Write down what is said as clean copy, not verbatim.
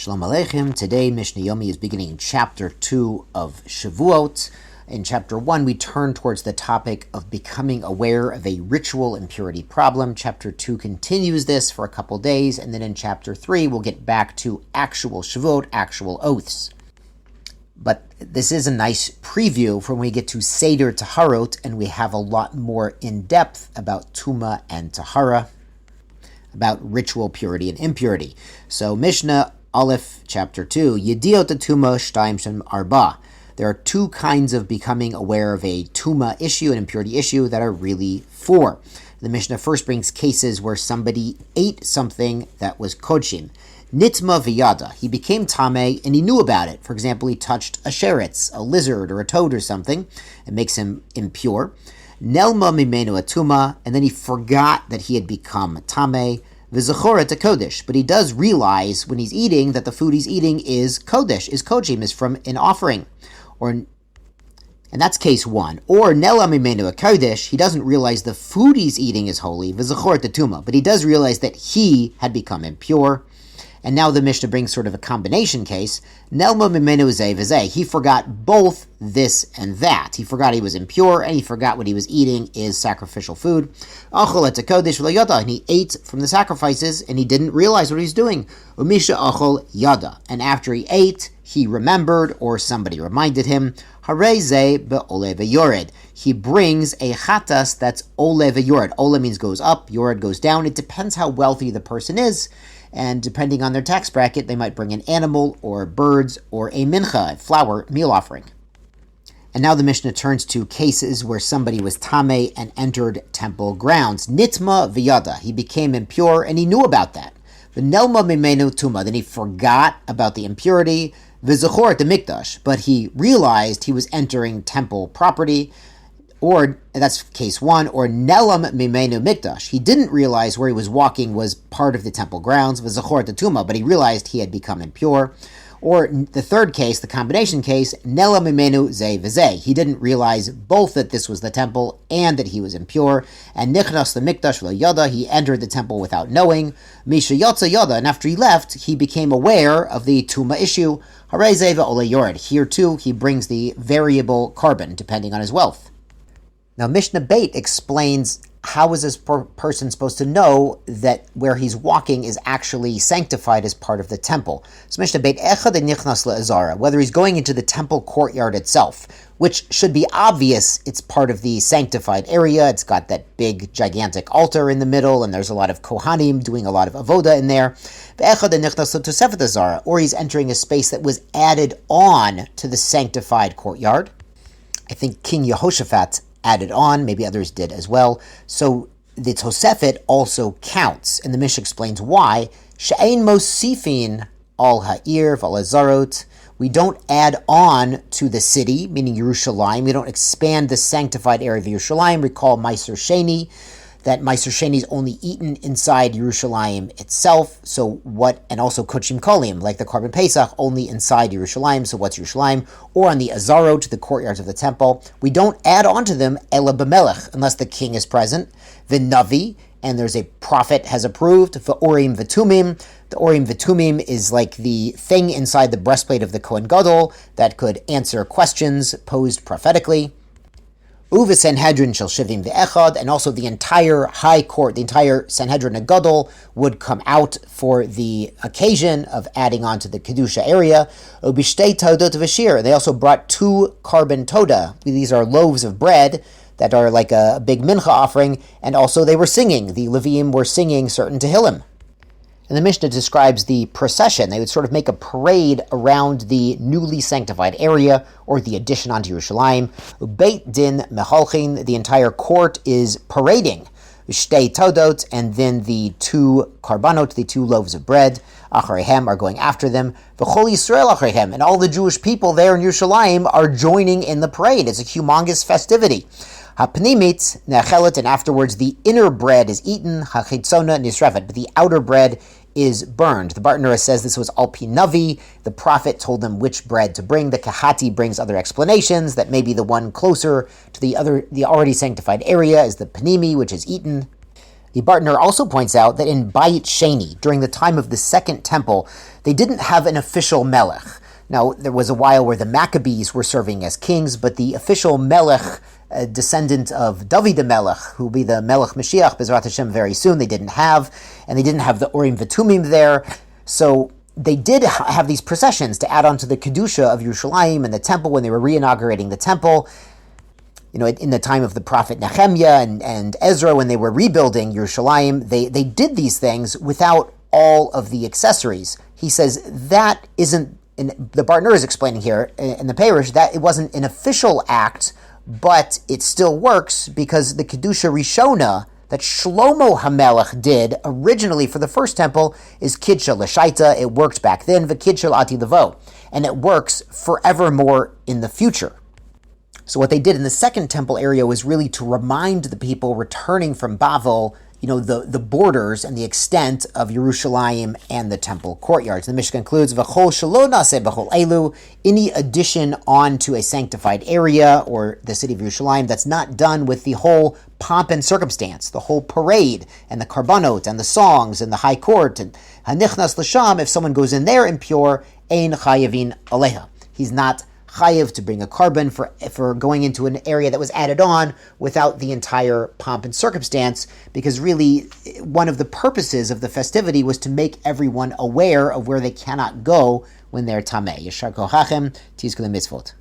Shalom Aleichem. Today, Mishnah Yomi is beginning chapter 2 of Shevuot. In chapter 1, we turn towards the topic of becoming aware of a ritual impurity problem. Chapter 2 continues this for a couple days, and then in chapter 3, we'll get back to actual Shevuot, actual oaths. But this is a nice preview for when we get to Seder Taharot, and we have a lot more in-depth about Tuma and Tahara, about ritual purity and impurity. So Mishnah Aleph, chapter 2, Yediot Tuma Shtaim Shem Arba. There are two kinds of becoming aware of a Tuma issue, an impurity issue, that are really four. The Mishnah first brings cases where somebody ate something that was kodshim. Nitma v'yada. He became tameh and he knew about it. For example, he touched a sheretz, a lizard or a toad or something. It makes him impure. Nelma mimenu atuma, and then he forgot that he had become tameh. V'zachoret a kodesh, but he does realize when he's eating that the food he's eating is kodesh, is kodshim, is from an offering, and that's case one. Or nela mimenu a kodesh, he doesn't realize the food he's eating is holy, v'zachoret a tuma, but he does realize that he had become impure. And now the Mishnah brings sort of a combination case. Nelma mimenu zeh v'zeh. He forgot both this and that. He forgot he was impure, and he forgot what he was eating is sacrificial food. Achol et kodesh v'lo yada. And he ate from the sacrifices, and he didn't realize what he's doing. Umisha achol yada. And after he ate, he remembered, or somebody reminded him. Harei zeh be'ole v'yored. He brings a chatas that's ole v'yored. Ole means goes up, yored goes down. It depends how wealthy the person is. And depending on their tax bracket, they might bring an animal or birds or a mincha, a flour meal offering. And now the Mishnah turns to cases where somebody was tameh and entered temple grounds. Nitma v'yada. He became impure and he knew about that. V'nelma mimenu tuma. Then he forgot about the impurity. V'zachor the mikdash. But he realized he was entering temple property. Or, that's case one, or nelam mimenu mikdash. He didn't realize where he was walking was part of the temple grounds, v'zachor tuma, but he realized he had become impure. Or the third case, the combination case, nelam mimenu zeh v'zeh. He didn't realize both that this was the temple and that he was impure. And nichnas the mikdash v'lo yada, he entered the temple without knowing. Misha yotza yada, and after he left, he became aware of the tuma issue. Harei zeh ve'ole yored. Here too, he brings the variable carbon, depending on his wealth. Now, Mishnah Beit explains how is this person supposed to know that where he's walking is actually sanctified as part of the temple. So Mishnah Beit Echad nichnas le'azara, whether he's going into the temple courtyard itself, which should be obvious, it's part of the sanctified area. It's got that big, gigantic altar in the middle, and there's a lot of kohanim doing a lot of avoda in there. Echad nichnas le'tosefet azara, or he's entering a space that was added on to the sanctified courtyard. I think King Yehoshaphat added on, maybe others did as well. So the Tosefet also counts, and the Mishnah explains why. She'ein mosifin al ha'ir v'al. We don't add on to the city, meaning Yerushalayim. We don't expand the sanctified area of Yerushalayim. Recall Meiser Sheni, that Meiser Sheni is only eaten inside Yerushalayim itself. So what, and also Kodshim Kolim, like the Korban Pesach, only inside Yerushalayim. So what's Yerushalayim? Or on the Azarot, the courtyards of the temple. We don't add on to them Ela B'melech, unless the king is present. V'navi, and there's a prophet has approved. V'orim v'tumim. The Orim v'tumim is like the thing inside the breastplate of the Kohen Gadol that could answer questions posed prophetically. Uva Sanhedrin shel shivim ve'echad, and also the entire high court, the entire Sanhedrin Gadol would come out for the occasion of adding on to the Kedusha area. Ubishtei todot v'shir. They also brought 2 carbon toda. These are loaves of bread that are like a big mincha offering, and also they were singing. The Leviim were singing certain Tehillim. And the Mishnah describes the procession. They would sort of make a parade around the newly sanctified area, or the addition onto Yerushalayim. Beit din mehalchin, the entire court is parading. Shtei todot, and then the 2 karbanot, the 2 loaves of bread, acharehem, are going after them. V'chol Yisrael acharehem, and all the Jewish people there in Yerushalayim are joining in the parade. It's a humongous festivity. Hapnimit nechelet, and afterwards the inner bread is eaten. Hachitzona nisrefet, but the outer bread is burned. The Bartanura says this was al pi navi. The prophet told them which bread to bring. The Kahati brings other explanations that maybe the one closer to the already sanctified area is the panimi, which is eaten. The Bartner also points out that in Bayit Sheni, during the time of the Second Temple, they didn't have an official melech. Now, there was a while where the Maccabees were serving as kings, but the official melech, a descendant of David Melech, who will be the Melech Mashiach, Bezrat Hashem, very soon, they didn't have, and they didn't have the Urim V'Tumim there. So they did have these processions to add on to the Kedusha of Yerushalayim and the temple when they were re-inaugurating the temple. You know, in the time of the prophet Nehemiah and Ezra, when they were rebuilding Yerushalayim, they did these things without all of the accessories. He says that isn't, the Bartner is explaining here in the Parish, that it wasn't an official act, but it still works because the Kedusha Rishona that Shlomo HaMelech did originally for the first temple is Kidsha L'Shaita. It worked back then, V'Kidsha L'Ati Levo, and it works forevermore in the future. So what they did in the second temple area was really to remind the people returning from Bavel, you know, the borders and the extent of Yerushalayim and the temple courtyards. The Mishnah concludes, V'chol shelo naseh b'chol elu, any addition onto a sanctified area or the city of Yerushalayim that's not done with the whole pomp and circumstance, the whole parade and the karbanot and the songs and the high court and hanichnas l'sham, if someone goes in there impure, ein chayavin aleha. He's not chayiv to bring a carbon for going into an area that was added on without the entire pomp and circumstance, because really one of the purposes of the festivity was to make everyone aware of where they cannot go when they're tameh. Yeshar kochachem, tizkei mitzvot.